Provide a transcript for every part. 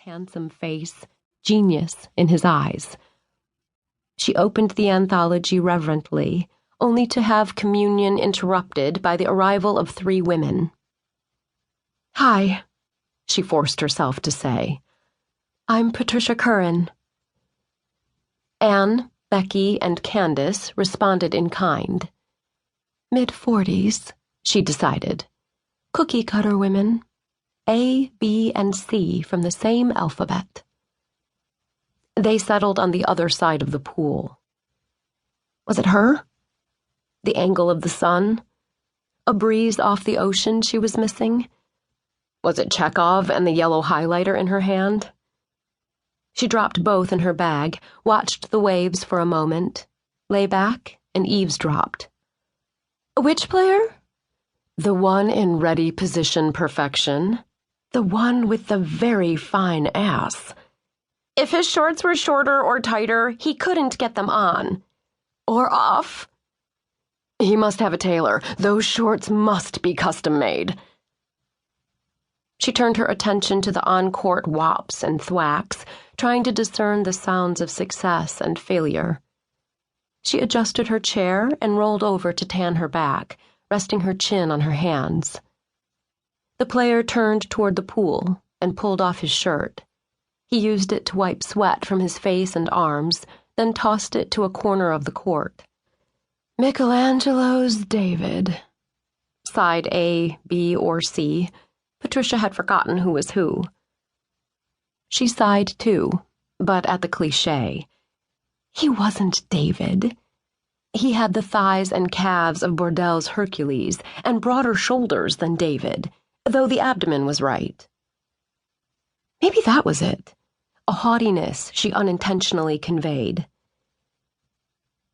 handsome face, genius in his eyes. She opened the anthology reverently, only to have communion interrupted by the arrival of 3 women. "Hi," she forced herself to say. "I'm Patricia Curren." Anne, Becky, and Candace responded in kind. Mid-40s, she decided. Cookie-cutter women. A, B, and C from the same alphabet. They settled on the other side of the pool. Was it her? The angle of the sun? A breeze off the ocean she was missing? Was it Chekhov and the yellow highlighter in her hand? She dropped both in her bag, watched the waves for a moment, lay back, and eavesdropped. Which player? The one in ready position perfection. The one with the very fine ass. If his shorts were shorter or tighter, he couldn't get them on. Or off. He must have a tailor. Those shorts must be custom-made. She turned her attention to the on-court whops and thwacks, trying to discern the sounds of success and failure. She adjusted her chair and rolled over to tan her back, resting her chin on her hands. The player turned toward the pool and pulled off his shirt. He used it to wipe sweat from his face and arms, then tossed it to a corner of the court. Michelangelo's David, sighed A, B, or C. Patricia had forgotten who was who. She sighed too, but at the cliché. He wasn't David. He had the thighs and calves of Bordel's Hercules and broader shoulders than David, though the abdomen was right. Maybe that was it, a haughtiness she unintentionally conveyed.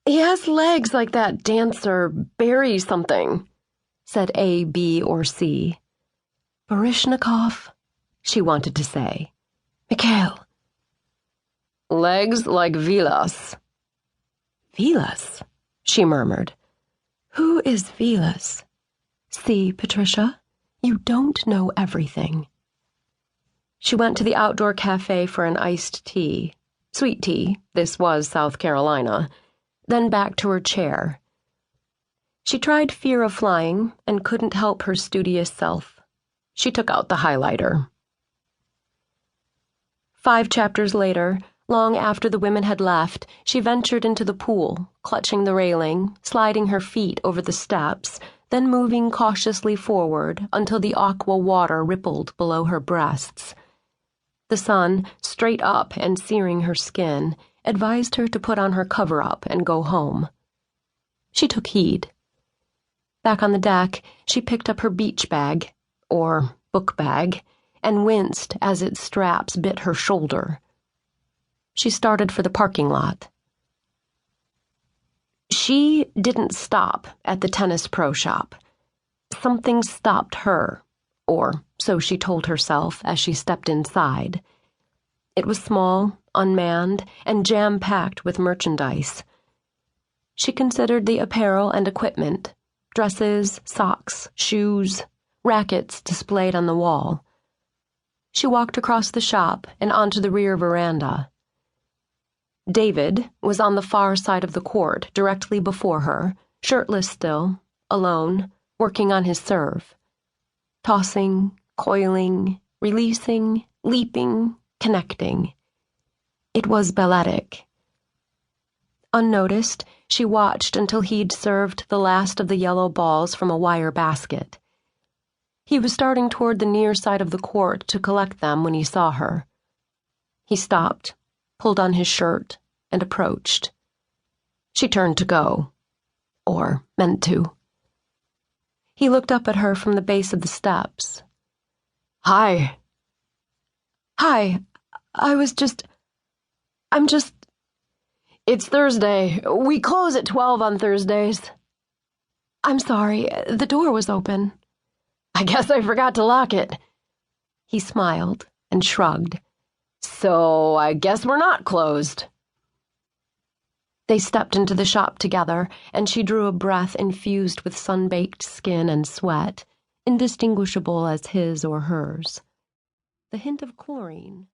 He has legs like that dancer, Barry something, said A, B, or C. Baryshnikov, she wanted to say. Mikhail. Legs like Vilas. Vilas, she murmured. Who is Vilas? See, Patricia, you don't know everything. She went to the outdoor cafe for an iced tea. Sweet tea, this was South Carolina. Then back to her chair. She tried Fear of Flying and couldn't help her studious self. She took out the highlighter. 5 chapters later, long after the women had left, she ventured into the pool, clutching the railing, sliding her feet over the steps, then moving cautiously forward until the aqua water rippled below her breasts. The sun, straight up and searing her skin, advised her to put on her cover-up and go home. She took heed. Back on the deck, she picked up her beach bag, or book bag, and winced as its straps bit her shoulder. She started for the parking lot. She didn't stop at the tennis pro shop. Something stopped her, or so she told herself as she stepped inside. It was small, unmanned, and jam-packed with merchandise. She considered the apparel and equipment, dresses, socks, shoes, rackets displayed on the wall. She walked across the shop and onto the rear veranda. David was on the far side of the court, directly before her, shirtless still, alone, working on his serve. Tossing, coiling, releasing, leaping, connecting. It was balletic. Unnoticed, she watched until he'd served the last of the yellow balls from a wire basket. He was starting toward the near side of the court to collect them when he saw her. He stopped, pulled on his shirt, and approached. She turned to go, or meant to. He looked up at her from the base of the steps. Hi. Hi, It's Thursday. We close at 12 on Thursdays. I'm sorry, the door was open. I guess I forgot to lock it. He smiled and shrugged. So I guess we're not closed. They stepped into the shop together, and she drew a breath infused with sun-baked skin and sweat, indistinguishable as his or hers. The hint of chlorine